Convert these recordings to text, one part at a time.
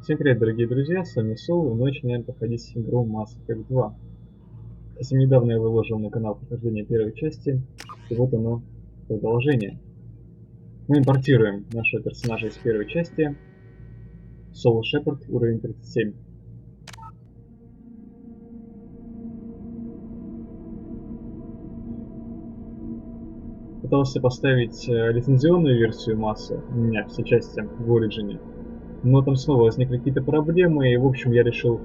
Всем привет, дорогие друзья, с вами Сол, и мы начинаем проходить игру Mass Effect 2. Совсем недавно я выложил на канал прохождение первой части, и вот оно, продолжение. Мы импортируем нашего персонажа из первой части, Сол Шепард, уровень 37. Пытался поставить лицензионную версию Масса, у меня все части в Origin, но там снова возникли какие-то проблемы, и в общем я решил,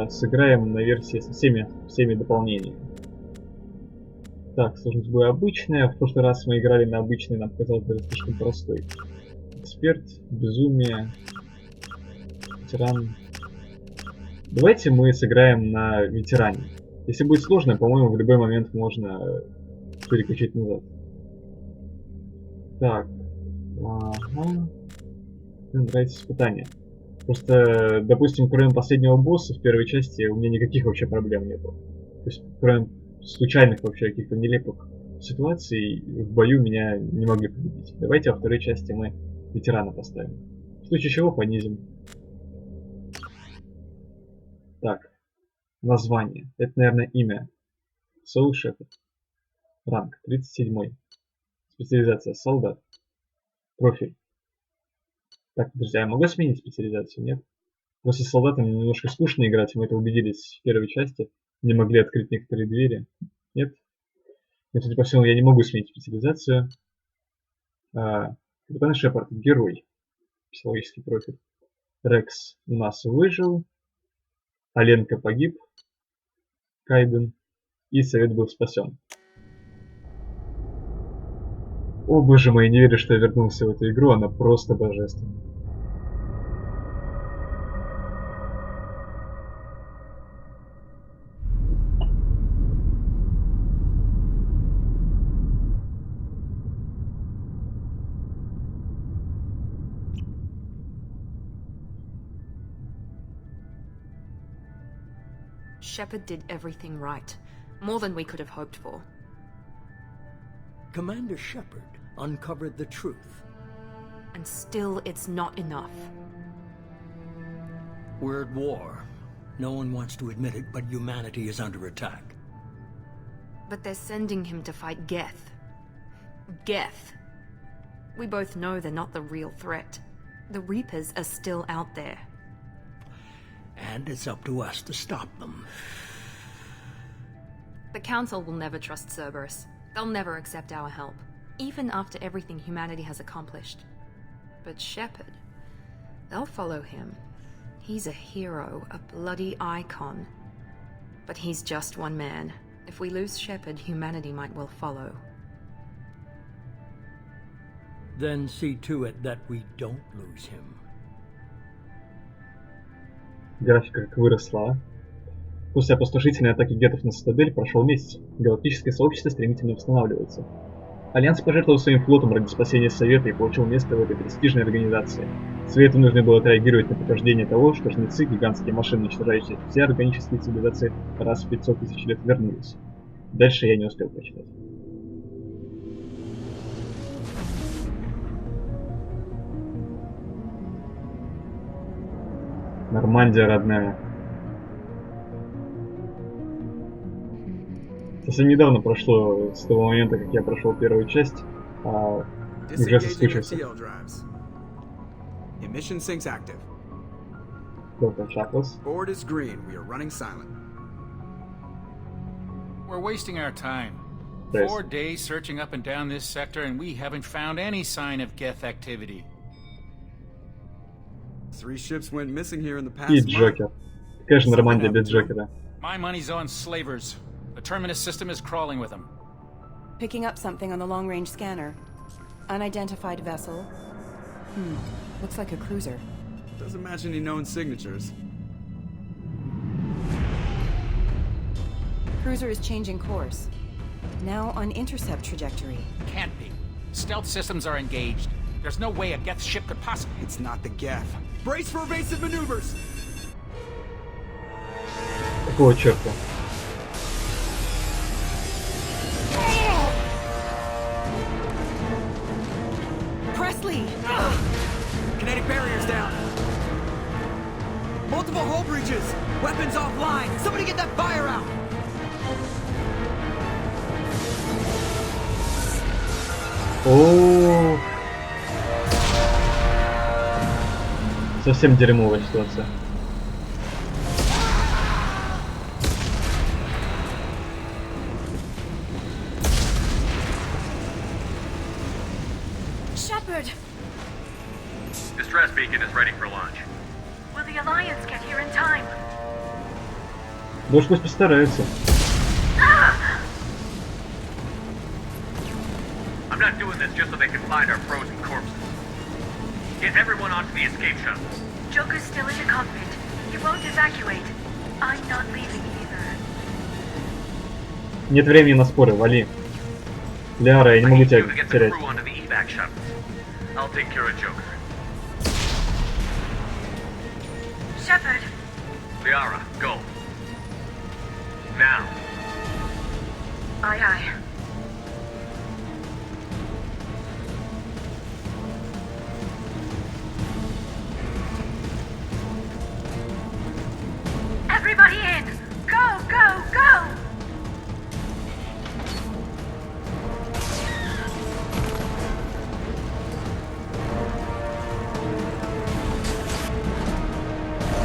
сыграем на версии со всеми дополнениями. Так, сложность была обычная. В прошлый раз мы играли на обычной, нам казалось даже слишком простой. Эксперт, безумие, ветеран. Давайте мы сыграем на ветеране. Если будет сложно, по-моему, в любой момент можно переключить назад. Так. Ага. Мне нравится испытание. Просто, допустим, кроме последнего босса в первой части, у меня никаких вообще проблем не было. То есть, кроме случайных вообще каких-то нелепых ситуаций, в бою меня не могли победить. Давайте во второй части мы ветерана поставим. В случае чего понизим. Так. Название. Это, наверное, имя. Soul Shepherd. Ранг 37. Специализация солдат. Профиль. Так, подожди, я могу сменить специализацию? Нет? Просто с солдатами немножко скучно играть, мы это убедились в первой части. Не могли открыть некоторые двери. Нет? Но, судя по всему, я не могу сменить специализацию. Капитан Шепард, герой. Психологический профиль. Рекс у нас выжил. Аленка погиб. Кайден. И совет был спасен. О боже мой, не верю, что я вернулся в эту игру, она просто божественна. Shepard did everything right. More than we could have hoped for. Commander Shepard uncovered the truth. And still, it's not enough. We're at war. No one wants to admit it, but humanity is under attack. But they're sending him to fight Geth. Geth. We both know they're not the real threat. The Reapers are still out there. And it's up to us to stop them. The Council will never trust Cerberus. They'll never accept our help, even after everything humanity has accomplished. But Shepard, they'll follow him. He's a hero, a bloody icon. But he's just one man. If we lose Shepard, humanity might well follow. Then see to it that we don't lose him. Графика как выросла. После опустошительной атаки гетов на Цитадель прошел месяц. Галактическое сообщество стремительно восстанавливается. Альянс пожертвовал своим флотом ради спасения Совета и получил место в этой престижной организации. Совету нужно было отреагировать на подтверждение того, что жнецы, гигантские машины, уничтожающие все органические цивилизации, раз в 500 тысяч лет вернулись. Дальше я не успел прочитать. Нормандия родная. Совсем недавно прошло с того момента, как я прошел первую часть, уже соскучился. Emission sinks active. Доктор Шаклас. Board is green. We are running silent. We're wasting our time. Yes. 4 days searching up and down this sector, and we haven't found any sign of Geth activity. 3 ships went missing here in the past И month. Джокер. Какая же Нормандия без Джокера? My money's on slavers. The Terminus system is crawling with them. Picking up something on the long-range scanner. Unidentified vessel. Looks like a cruiser. Doesn't match any known signatures. Cruiser is changing course. Now on intercept trajectory. Can't be. Stealth systems are engaged. There's no way a Geth ship could possibly... It's not the Geth. Brace for evasive maneuvers! Какого черта? Presley! Kinetic barriers down! Multiple hull breaches! Weapons offline! Somebody get that fire out! О, совсем дерьмовая ситуация. Shepard! Distress beacon is ready for launch. Will the Alliance get here in time? Да уж пусть постараются. I'm not doing this just so they can find our frozen corpses. Get everyone onto the escape shuttle. Joker's still in the cockpit. He won't evacuate. I'm not leaving either. Нет времени на споры, вали. Ляра, я не I могу need тебя you to get the терять. crew onto the evac shuttles. I'll take care of Joker. Shepard, Liara, go. Now. aye aye. Everybody in! Go, go, go!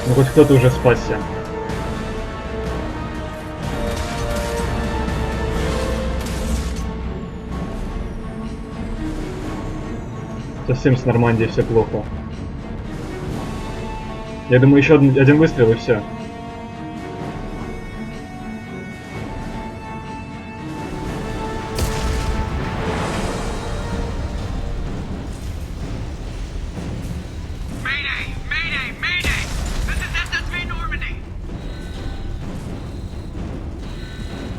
Ну хоть кто-то уже спасся. Совсем с Нормандией все плохо. Я думаю, еще один выстрел и все. Mayday! Mayday! Mayday! This is SSV Normandy!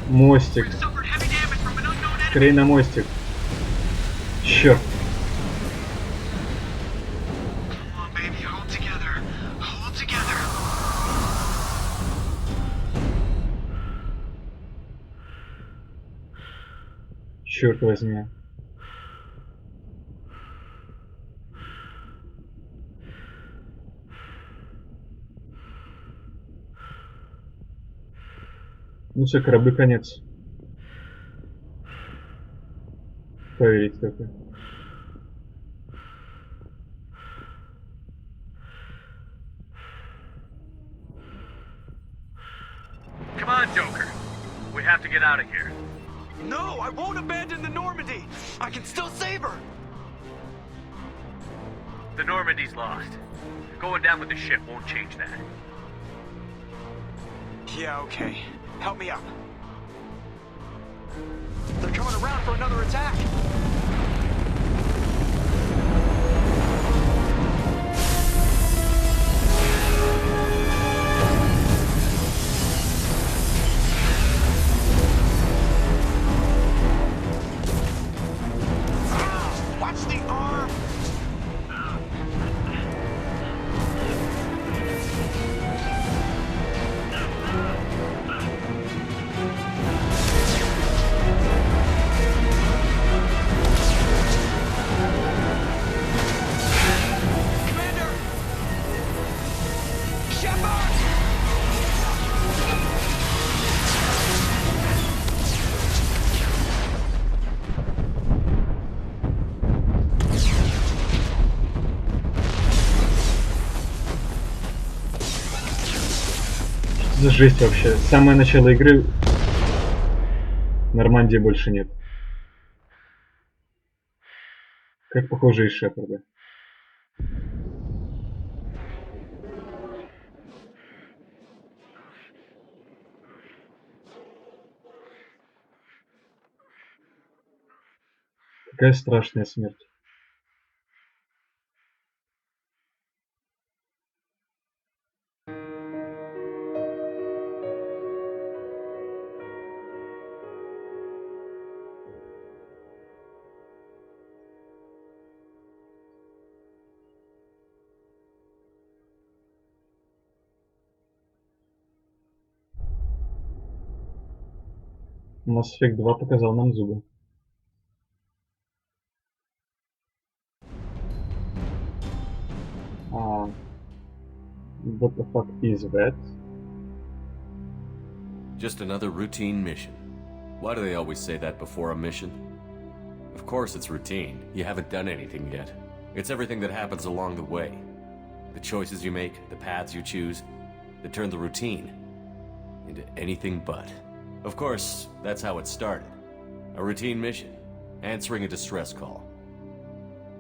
Мостик. Suffered heavy damage from an unknown enemy. Скорее на мостик. Черт. Come on, baby, hold together. Hold together. Черт возьми. Ну все, кораблю конец. Поверить только. Come on, Joker. We have to get out of here. No, I won't abandon the Normandy! I can still save her! The Normandy's lost. Going down with the ship won't change that. Yeah, okay. Help me up. They're coming around for another attack! Watch the arm! Commander! Shepard! За жесть вообще. Самое начало игры. Нормандии больше нет. Как похоже и Шепарда. Какая страшная смерть. Mass Effect 2 показал нам зубы. What the fuck is that? Just another routine mission. Why do they always say that before a mission? Of course it's routine. You haven't done anything yet. It's everything that happens along the way. The choices you make, the paths you choose, that turn the routine into anything but. Of course, that's how it started. A routine mission, answering a distress call.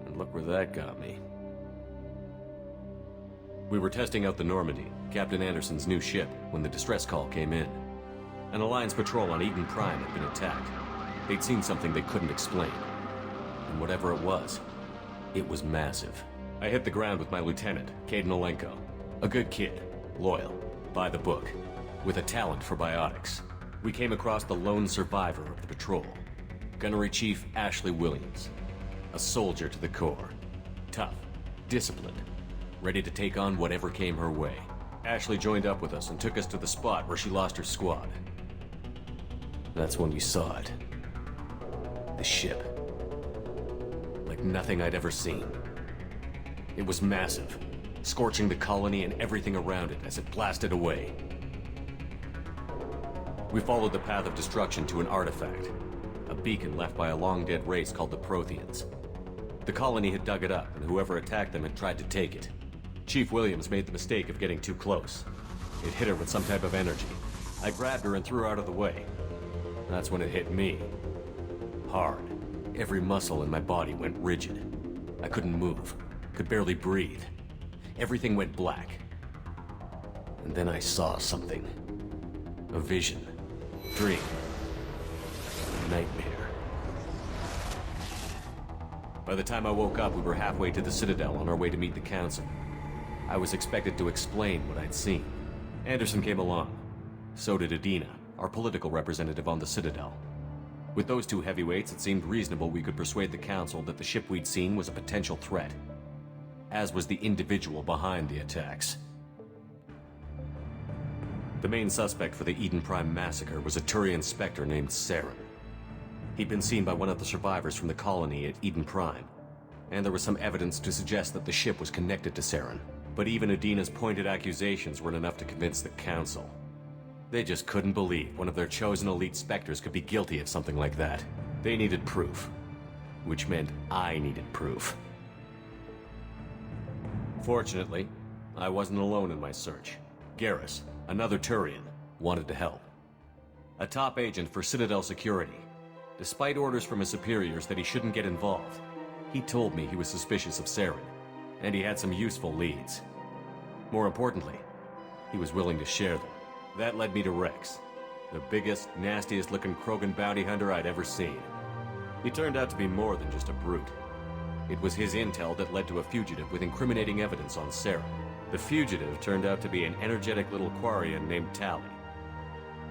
And look where that got me. We were testing out the Normandy, Captain Anderson's new ship, when the distress call came in. An Alliance patrol on Eden Prime had been attacked. They'd seen something they couldn't explain. And whatever it was massive. I hit the ground with my lieutenant, Caden Olenko. A good kid, loyal, by the book, with a talent for biotics. We came across the lone survivor of the patrol, Gunnery Chief Ashley Williams. A soldier to the core. Tough, disciplined, ready to take on whatever came her way. Ashley joined up with us and took us to the spot where she lost her squad. That's when we saw it. The ship. Like nothing I'd ever seen. It was massive, scorching the colony and everything around it as it blasted away. We followed the path of destruction to an artifact, a beacon left by a long-dead race called the Protheans. The colony had dug it up, and whoever attacked them had tried to take it. Chief Williams made the mistake of getting too close. It hit her with some type of energy. I grabbed her and threw her out of the way. That's when it hit me. Hard. Every muscle in my body went rigid. I couldn't move. Could barely breathe. Everything went black. And then I saw something. A vision. Dream. Nightmare. By the time I woke up, we were halfway to the Citadel on our way to meet the Council. I was expected to explain what I'd seen. Anderson came along. So did Adina, our political representative on the Citadel. With those two heavyweights, it seemed reasonable we could persuade the Council that the ship we'd seen was a potential threat. As was the individual behind the attacks. The main suspect for the Eden Prime massacre was a Turian Spectre named Saren. He'd been seen by one of the survivors from the colony at Eden Prime, and there was some evidence to suggest that the ship was connected to Saren. But even Adina's pointed accusations weren't enough to convince the Council. They just couldn't believe one of their chosen elite Spectres could be guilty of something like that. They needed proof. Which meant I needed proof. Fortunately, I wasn't alone in my search. Garrus, another Turian, wanted to help. A top agent for Citadel Security. Despite orders from his superiors that he shouldn't get involved, he told me he was suspicious of Saren, and he had some useful leads. More importantly, he was willing to share them. That led me to Rex, the biggest, nastiest looking Krogan bounty hunter I'd ever seen. He turned out to be more than just a brute. It was his intel that led to a fugitive with incriminating evidence on Saren. The fugitive turned out to be an energetic little Quarian named Tally.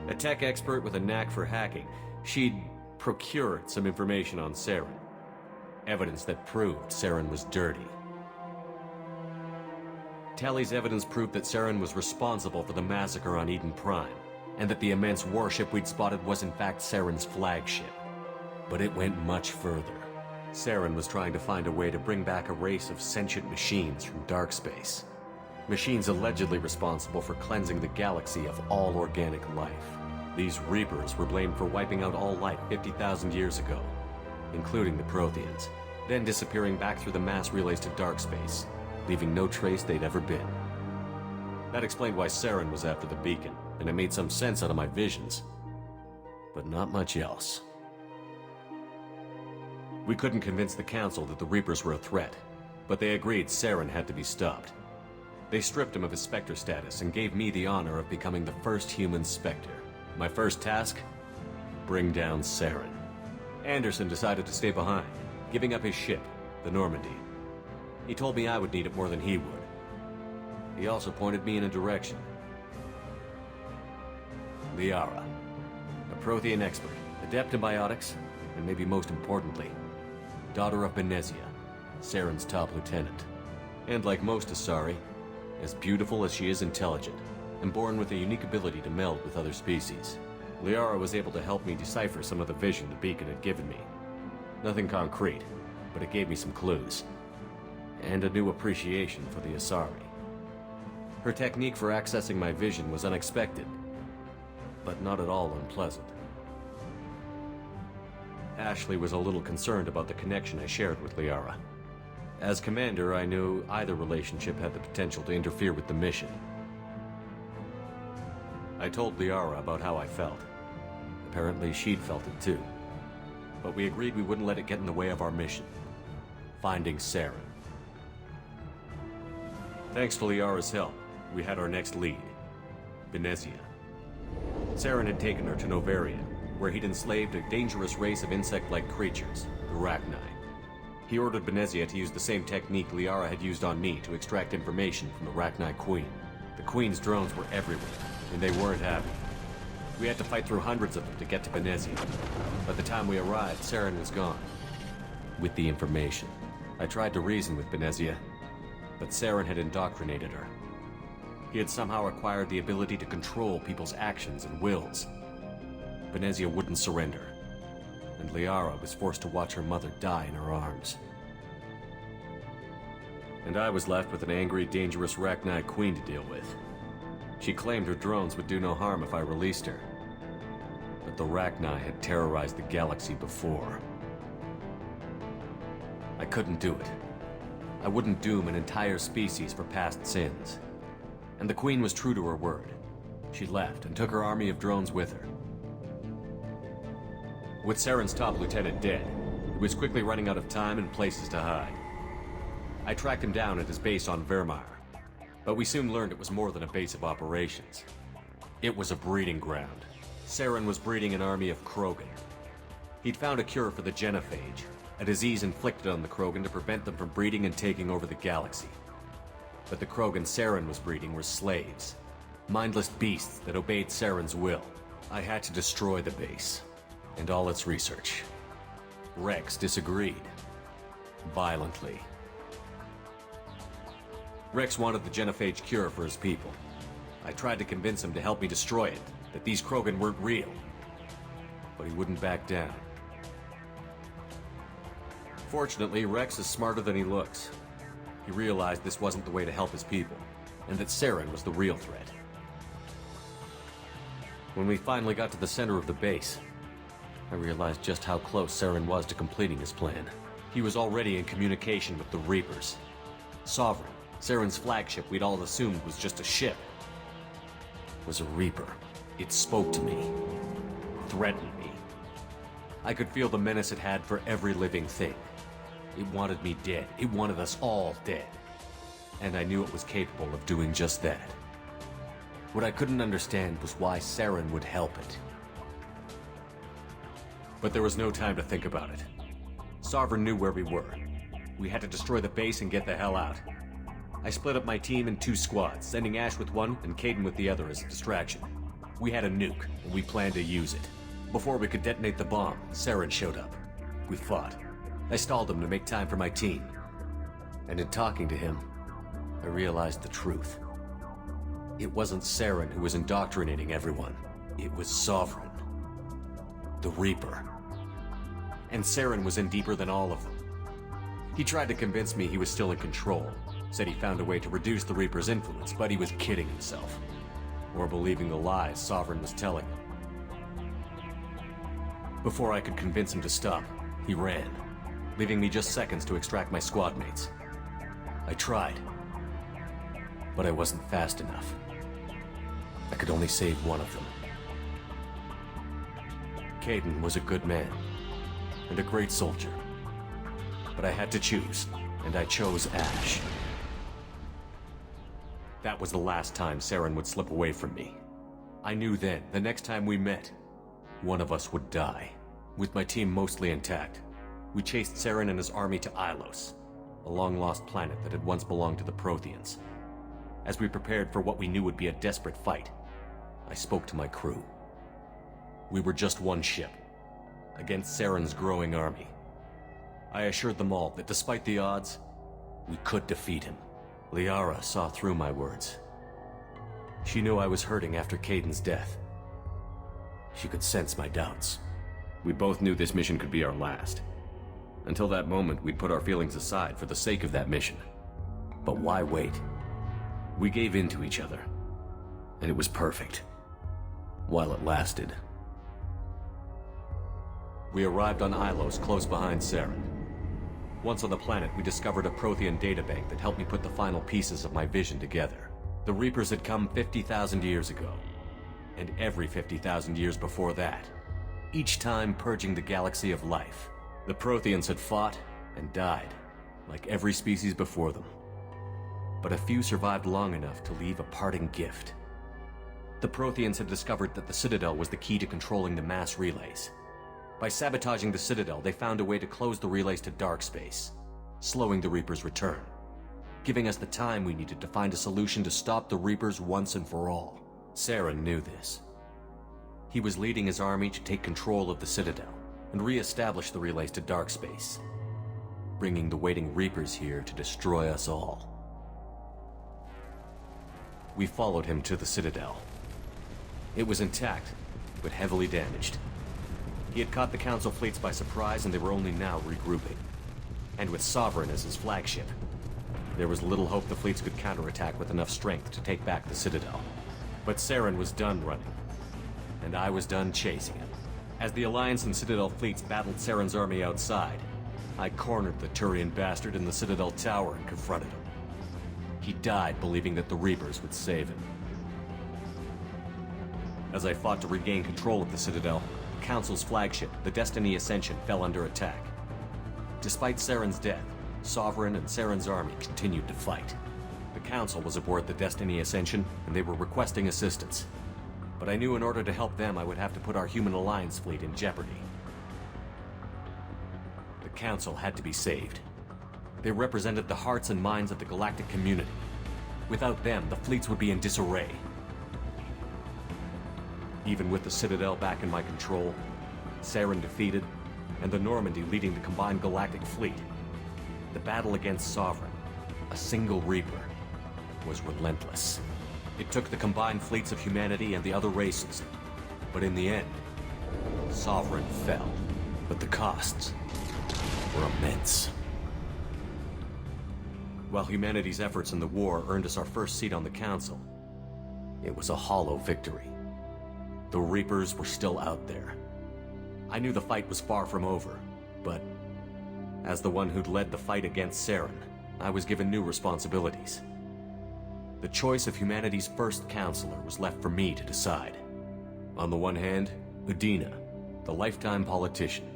A tech expert with a knack for hacking, she'd procured some information on Saren. Evidence that proved Saren was dirty. Tally's evidence proved that Saren was responsible for the massacre on Eden Prime, and that the immense warship we'd spotted was in fact Saren's flagship. But it went much further. Saren was trying to find a way to bring back a race of sentient machines from dark space. Machines allegedly responsible for cleansing the galaxy of all organic life. These Reapers were blamed for wiping out all life 50,000 years ago, including the Protheans, then disappearing back through the mass relays to dark space, leaving no trace they'd ever been. That explained why Saren was after the beacon, and it made some sense out of my visions. But not much else. We couldn't convince the Council that the Reapers were a threat, but they agreed Saren had to be stopped. They stripped him of his Spectre status and gave me the honor of becoming the first human Spectre. My first task? Bring down Saren. Anderson decided to stay behind, giving up his ship, the Normandy. He told me I would need it more than he would. He also pointed me in a direction. Liara, a Prothean expert, adept in biotics, and maybe most importantly, daughter of Benezia, Saren's top lieutenant. And like most Asari, as beautiful as she is intelligent, and born with a unique ability to meld with other species. Liara was able to help me decipher some of the vision the beacon had given me. Nothing concrete, but it gave me some clues. And a new appreciation for the Asari. Her technique for accessing my vision was unexpected, but not at all unpleasant. Ashley was a little concerned about the connection I shared with Liara. As commander, I knew either relationship had the potential to interfere with the mission. I told Liara about how I felt. Apparently, she'd felt it too. But we agreed we wouldn't let it get in the way of our mission. Finding Saren. Thanks to Liara's help, we had our next lead. Venezia. Saren had taken her to Novaria, where he'd enslaved a dangerous race of insect-like creatures, the Rachni. He ordered Venezia to use the same technique Liara had used on me to extract information from the Rachni Queen. The Queen's drones were everywhere, and they weren't happy. We had to fight through hundreds of them to get to Venezia. By the time we arrived, Saren was gone. With the information. I tried to reason with Venezia, but Saren had indoctrinated her. He had somehow acquired the ability to control people's actions and wills. Venezia wouldn't surrender, and Liara was forced to watch her mother die in her arms. And I was left with an angry, dangerous Rachni Queen to deal with. She claimed her drones would do no harm if I released her. But the Rachni had terrorized the galaxy before. I couldn't do it. I wouldn't doom an entire species for past sins. And the Queen was true to her word. She left and took her army of drones with her. With Saren's top lieutenant dead, he was quickly running out of time and places to hide. I tracked him down at his base on Vermeer, but we soon learned it was more than a base of operations. It was a breeding ground. Saren was breeding an army of Krogan. He'd found a cure for the genophage, a disease inflicted on the Krogan to prevent them from breeding and taking over the galaxy. But the Krogan Saren was breeding were slaves, mindless beasts that obeyed Saren's will. I had to destroy the base, and all its research. Rex disagreed. Violently. Rex wanted the genophage cure for his people. I tried to convince him to help me destroy it, that these Krogan weren't real. But he wouldn't back down. Fortunately, Rex is smarter than he looks. He realized this wasn't the way to help his people, and that Saren was the real threat. When we finally got to the center of the base, I realized just how close Saren was to completing his plan. He was already in communication with the Reapers. Sovereign, Saren's flagship we'd all assumed was just a ship, was a Reaper. It spoke to me, threatened me. I could feel the menace it had for every living thing. It wanted me dead. It wanted us all dead. And I knew it was capable of doing just that. What I couldn't understand was why Saren would help it. But there was no time to think about it. Sovereign knew where we were. We had to destroy the base and get the hell out. I split up my team in 2 squads, sending Ash with one and Kaidan with the other as a distraction. We had a nuke, and we planned to use it. Before we could detonate the bomb, Saren showed up. We fought. I stalled him to make time for my team. And in talking to him, I realized the truth. It wasn't Saren who was indoctrinating everyone. It was Sovereign. The Reaper. And Saren was in deeper than all of them. He tried to convince me he was still in control. Said he found a way to reduce the Reaper's influence, but he was kidding himself. Or believing the lies Sovereign was telling him. Before I could convince him to stop, he ran, leaving me just seconds to extract my squad mates. I tried, but I wasn't fast enough. I could only save one of them. Kaidan was a good man, and a great soldier. But I had to choose, and I chose Ash. That was the last time Saren would slip away from me. I knew then, the next time we met, one of us would die. With my team mostly intact, we chased Saren and his army to Ilos, a long-lost planet that had once belonged to the Protheans. As we prepared for what we knew would be a desperate fight, I spoke to my crew. We were just one ship, against Saren's growing army. I assured them all that despite the odds, we could defeat him. Liara saw through my words. She knew I was hurting after Kaidan's death. She could sense my doubts. We both knew this mission could be our last. Until that moment, we'd put our feelings aside for the sake of that mission. But why wait? We gave in to each other, and it was perfect. While it lasted. We arrived on Ilos, close behind Saren. Once on the planet, we discovered a Prothean databank that helped me put the final pieces of my vision together. The Reapers had come 50,000 years ago, and every 50,000 years before that, each time purging the galaxy of life. The Protheans had fought and died, like every species before them. But a few survived long enough to leave a parting gift. The Protheans had discovered that the Citadel was the key to controlling the mass relays. By sabotaging the Citadel, they found a way to close the relays to dark space, slowing the Reapers' return, giving us the time we needed to find a solution to stop the Reapers once and for all. Saren knew this. He was leading his army to take control of the Citadel and re-establish the relays to dark space, bringing the waiting Reapers here to destroy us all. We followed him to the Citadel. It was intact, but heavily damaged. He had caught the Council fleets by surprise, and they were only now regrouping. And with Sovereign as his flagship, there was little hope the fleets could counterattack with enough strength to take back the Citadel. But Saren was done running, and I was done chasing him. As the Alliance and Citadel fleets battled Saren's army outside, I cornered the Turian bastard in the Citadel tower and confronted him. He died believing that the Reapers would save him. As I fought to regain control of the Citadel, the Council's flagship, the Destiny Ascension, fell under attack. Despite Saren's death, Sovereign and Saren's army continued to fight. The Council was aboard the Destiny Ascension, and they were requesting assistance. But I knew in order to help them, I would have to put our human Alliance fleet in jeopardy. The Council had to be saved. They represented the hearts and minds of the galactic community. Without them, the fleets would be in disarray. Even with the Citadel back in my control, Saren defeated, and the Normandy leading the combined galactic fleet, the battle against Sovereign, a single Reaper, was relentless. It took the combined fleets of humanity and the other races, but in the end, Sovereign fell. But the costs were immense. While humanity's efforts in the war earned us our first seat on the Council, it was a hollow victory. The Reapers were still out there. I knew the fight was far from over, but as the one who'd led the fight against Saren, I was given new responsibilities. The choice of humanity's first counselor was left for me to decide. On the one hand, Udina, the lifetime politician.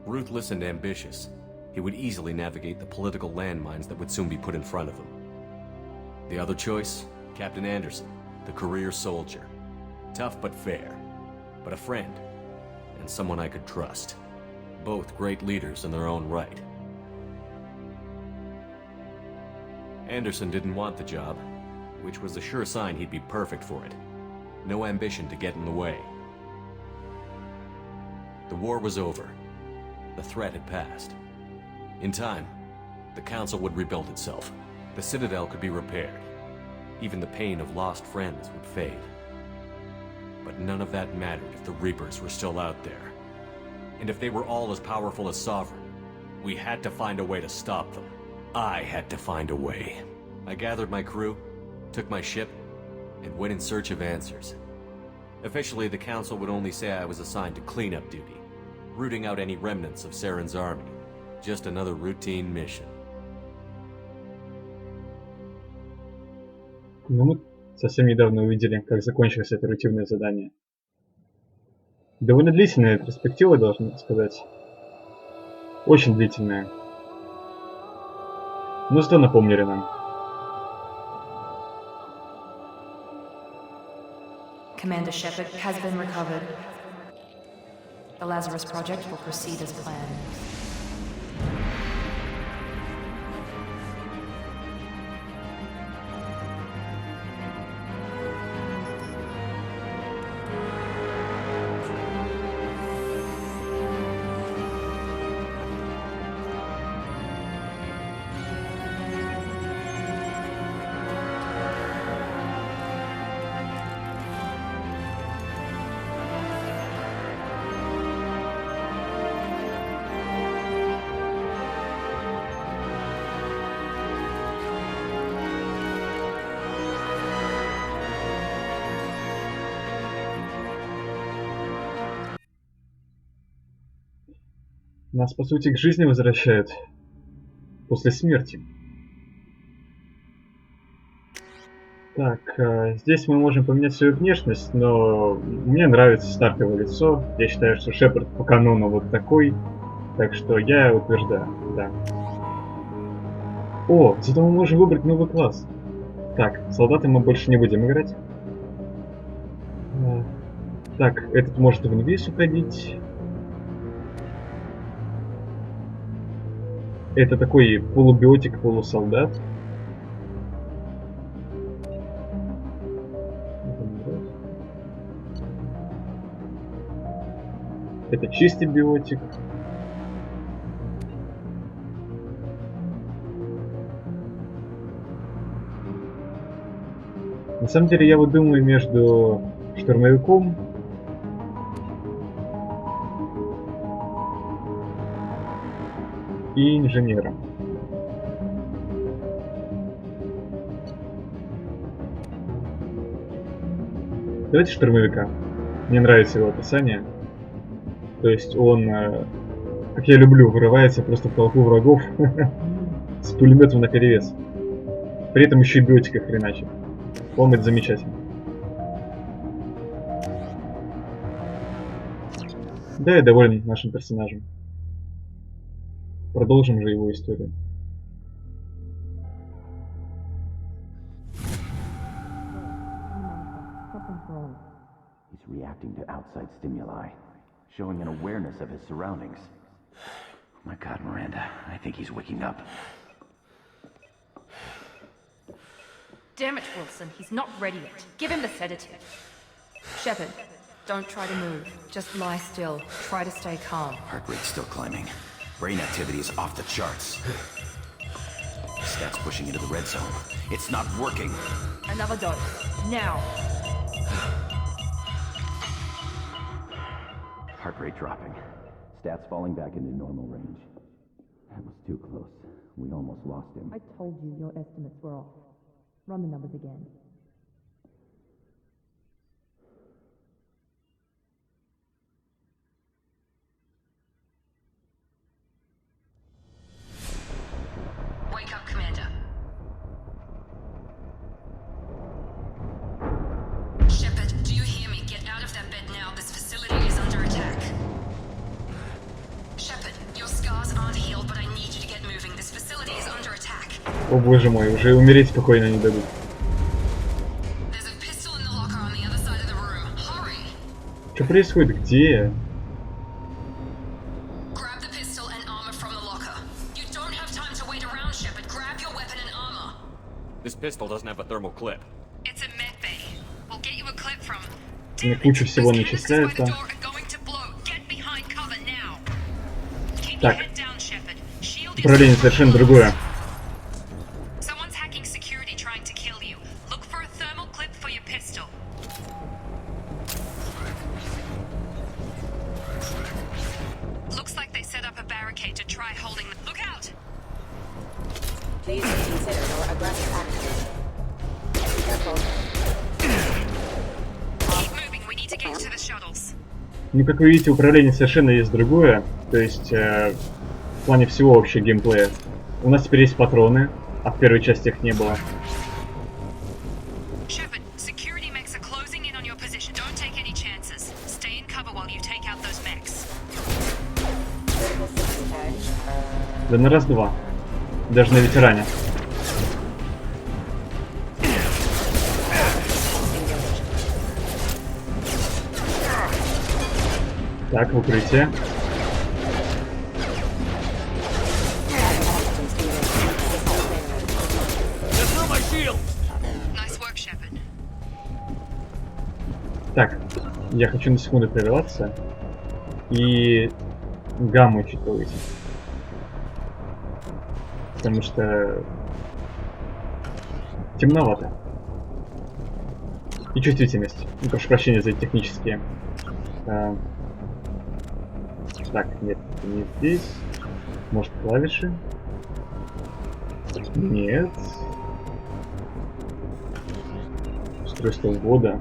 Ruthless and ambitious, he would easily navigate the political landmines that would soon be put in front of him. The other choice, Captain Anderson, the career soldier. Tough but fair, but a friend, and someone I could trust. Both great leaders in their own right. Anderson didn't want the job, which was a sure sign he'd be perfect for it. No ambition to get in the way. The war was over. The threat had passed. In time, the Council would rebuild itself. The Citadel could be repaired. Even the pain of lost friends would fade. But none of that mattered if the Reapers were still out there. And if they were all as powerful as Sovereign, we had to find a way to stop them. I had to find a way. I gathered my crew, took my ship, and went in search of answers. Officially, the Council would only say I was assigned to cleanup duty, rooting out any remnants of Saren's army. Just another routine mission. Ну, мы совсем недавно увидели, как закончилось это рутинное задание. Довольно длительная перспектива, должен сказать. Очень длительная. Но зато напомнили нам. Commander Shepard has been recovered. The Lazarus Project will proceed as planned. Нас, по сути, к жизни возвращают после смерти. Так, здесь мы можем поменять свою внешность, но мне нравится стартовое лицо. Я считаю, что Шепард по канону вот такой. Так что я утверждаю, да. О, зато мы можем выбрать новый класс. Так, солдаты мы больше не будем играть. Так, этот может в инвиз уходить. Это такой полубиотик, полусолдат. Это чистый биотик. На самом деле я вот думаю между штурмовиком и инженером. Давайте штурмовика. Мне нравится его описание. То есть он, как я люблю, вырывается просто в толпу врагов с пулеметом наперевес. При этом еще и биотика хреначит. По-моему, это замечательно. Да, я доволен нашим персонажем. Продолжим же его историю. He's reacting to outside stimuli, showing an awareness of his surroundings. Oh my God, Miranda, I think he's waking up. Damn it, Wilson, he's not ready yet. Give him the sedative. Shepard, don't try to move. Just lie still. Try to stay calm. Heart rate's still climbing. Brain activity is off the charts. Stats pushing into the red zone. It's not working. Another dose. Now. Heart rate dropping. Stats falling back into normal range. That was too close. We almost lost him. I told you your estimates were off. Run the numbers again. Wake up, Commander. Shepard, do you hear me? Get out of that bed now. This facility is under attack. Shepard, your scars aren't healed, but I need you to get moving. This facility is under attack. О боже мой, уже умереть спокойно не дадут. There's a pistol in the locker on the other side of the room. Hurry. Что происходит? Где? Grab the pistol and armor from the locker. You don't have time to wait around, Shepard. Grab your weapon and armor. This pistol doesn't have a thermal clip. It's a med bay. We'll get you a clip from. Мне куча всего начисляется. Так. Управление совершенно другое. Ну, как вы видите, управление совершенно есть другое. То есть, в плане всего вообще геймплея. У нас теперь есть патроны, а в первой части их не было. Да на раз-два. Даже на ветеране. Так, в укрытие. Так, я хочу на секунду прерваться и гамму чуть повысить. Потому что темновато. И чувствительность. Ну, прошу прощения за эти технические. Так, нет, не здесь. Может, клавиши? Нет. Устройство ввода.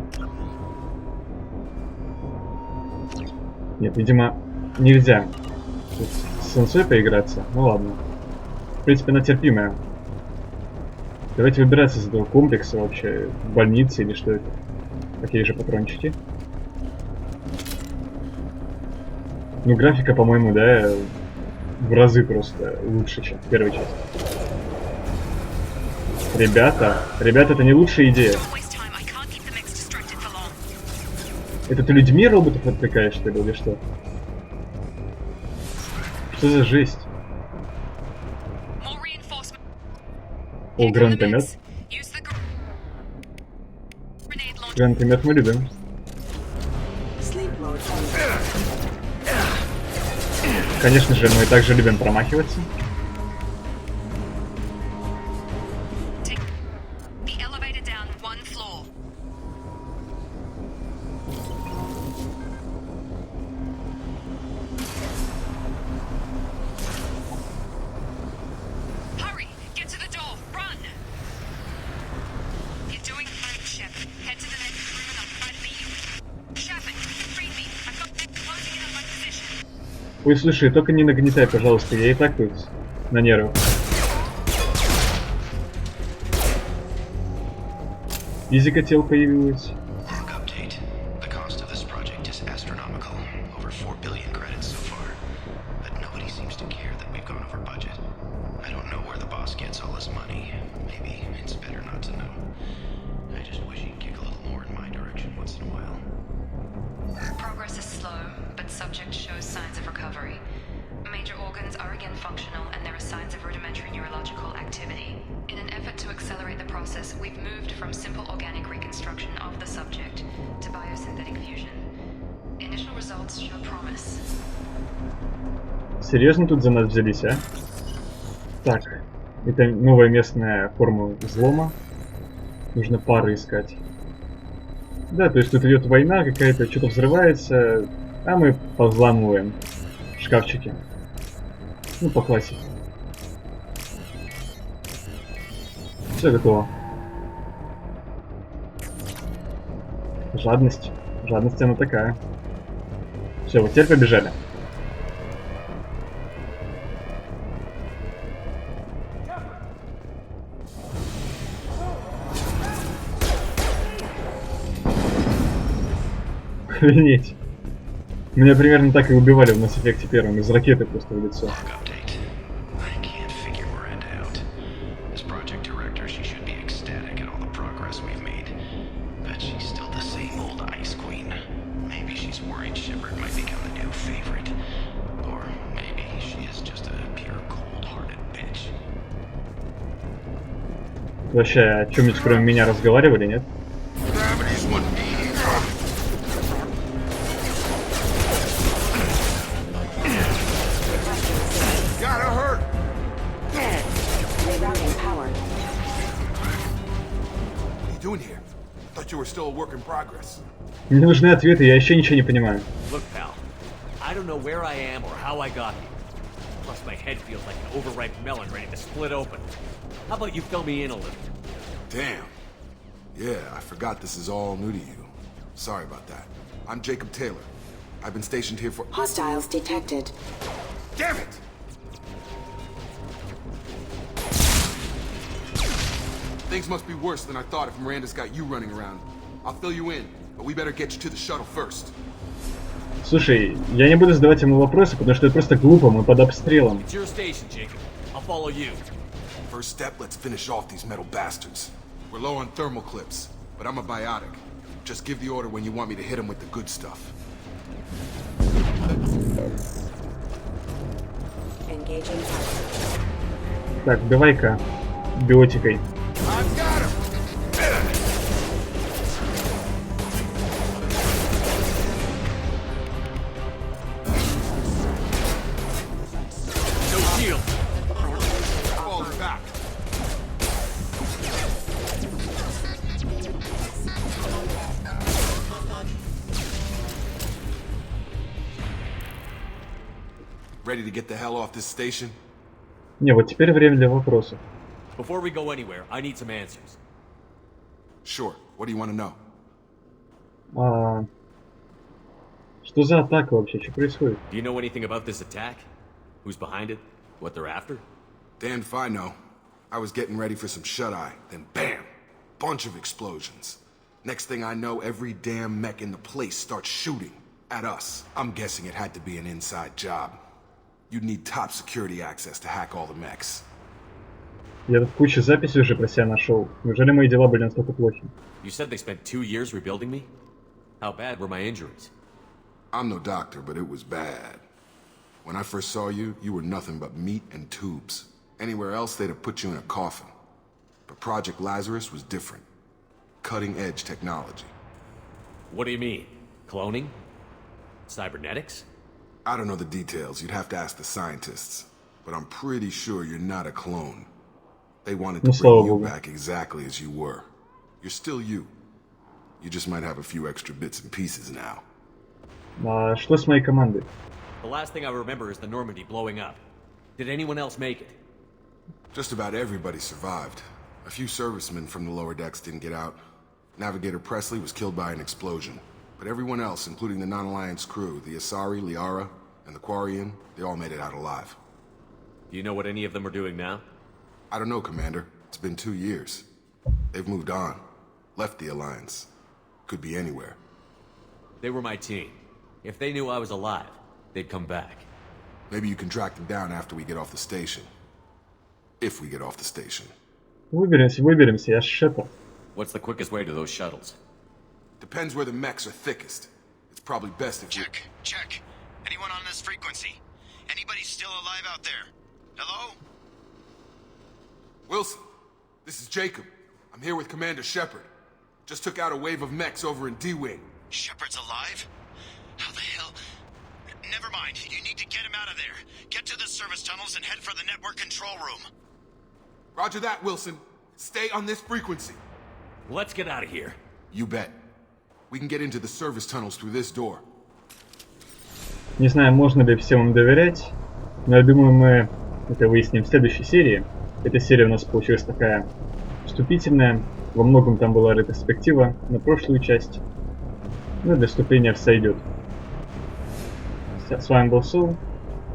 Нет, видимо, нельзя. Тут сенсой поиграться? Ну ладно. В принципе, она терпимая. Давайте выбираться из этого комплекса вообще. Больницы или что это? Какие же патрончики? Ну, графика, по-моему, да, в разы просто лучше, чем в первой части. Ребята, это не лучшая идея. Это ты людьми роботов отвлекаешь, что ли, или что? Что за жесть? О, гранатомет. Гранатомет мы любим. Конечно же, мы также любим промахиваться. Ой, слушай, только не нагнетай, пожалуйста, я и так тут на нервах. Физика тел появилась. Серьезно тут за нас взялись, а? Так, это новая местная форма взлома. Нужно пары искать. Да, то есть тут идет война какая-то, что-то взрывается, а мы повзламываем шкафчики. Ну, по классике. Все готово. Жадность. Жадность она такая. Все, вот теперь побежали. Охренеть. Меня примерно так и убивали в Mass Effect 1, из ракеты просто в лицо. Вообще, о чем-нибудь кроме меня разговаривали, нет? Мне нужны ответы, я еще ничего не понимаю. Look, pal, I don't know where I am or how I got here. Plus, my head feels like an overripe melon ready to split open. How about you fill me in a little? Damn. Yeah, I forgot this is all new to you. Sorry about that. I'm Jacob Taylor. I've been stationed here for— Hostiles detected. Damn it! Things must be worse than I thought if Miranda's got you running around. I'll fill you in, but we better get you to the shuttle first. Слушай, я не буду задавать ему вопросы, потому что это просто глупо, мы под обстрелом. It's your station, Jacob. I'll follow you. First step, let's finish off these metal bastards. We're low on thermal clips, but I'm a biotic. Just give the order when you want me to hit them with the good stuff. Engaging. Так, давай-ка биотикой. I've got him. No shield. Falling back. Ready to get the hell off this station? Не, вот теперь время для вопросов. Before we go anywhere, I need some answers. Sure. What do you want to know? Что за атака вообще? Что происходит? Do you know anything about this attack? Who's behind it? What they're after? Damned if I know. I was getting ready for some shut-eye, then bam! Bunch of explosions. Next thing I know, every damn mech in the place starts shooting at us. I'm guessing it had to be an inside job. You'd need top security access to hack all the mechs. Я тут кучу записей уже про себя нашел. Неужели мои дела были настолько плохи? You said they spent 2 years rebuilding me? How bad were my injuries? I'm no doctor, but it was bad. When I first saw you, you were nothing but meat and tubes. Anywhere else, they'd have put you in a coffin. But Project Lazarus was different. Cutting-edge technology. What do you mean? Cloning? Cybernetics? I don't know the details. You'd have to ask the scientists. But I'm pretty sure you're not a clone. They wanted to bring you back exactly as you were. You're still you. You just might have a few extra bits and pieces now. А что с моей командой? The last thing I remember is the Normandy blowing up. Did anyone else make it? Just about everybody survived. A few servicemen from the lower decks didn't get out. Navigator Presley was killed by an explosion. But everyone else, including the non-Alliance crew, the Asari, Liara, and the Quarian, they all made it out alive. Do you know what any of them are doing now? I don't know, Commander. It's been 2 years. They've moved on. Left the Alliance. Could be anywhere. They were my team. If they knew I was alive, they'd come back. Maybe you can track them down after we get off the station. If we get off the station. Выберемся, я Шепард. What's the quickest way to those shuttles? Depends where the mechs are thickest. It's probably best if Check. Anyone on this frequency? Anybody still alive out there? Hello? Wilson, this is Jacob. I'm here with Commander Shepard. Just took out a wave of mechs over in D-Wing. Shepard's alive? How the hell? Never mind. You need to get him out of there. Get to the service tunnels and head for the network control room. Roger that, Wilson. Stay on this frequency. Let's get out of here. You bet. We can get into the service tunnels through this door. Не знаю, можно ли всем им доверять, но я думаю, мы это выясним в следующей серии. Эта серия у нас получилась такая вступительная. Во многом там была ретроспектива на прошлую часть. Ну и для вступления сойдет. С вами был Сол.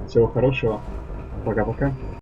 Всего хорошего. Пока-пока.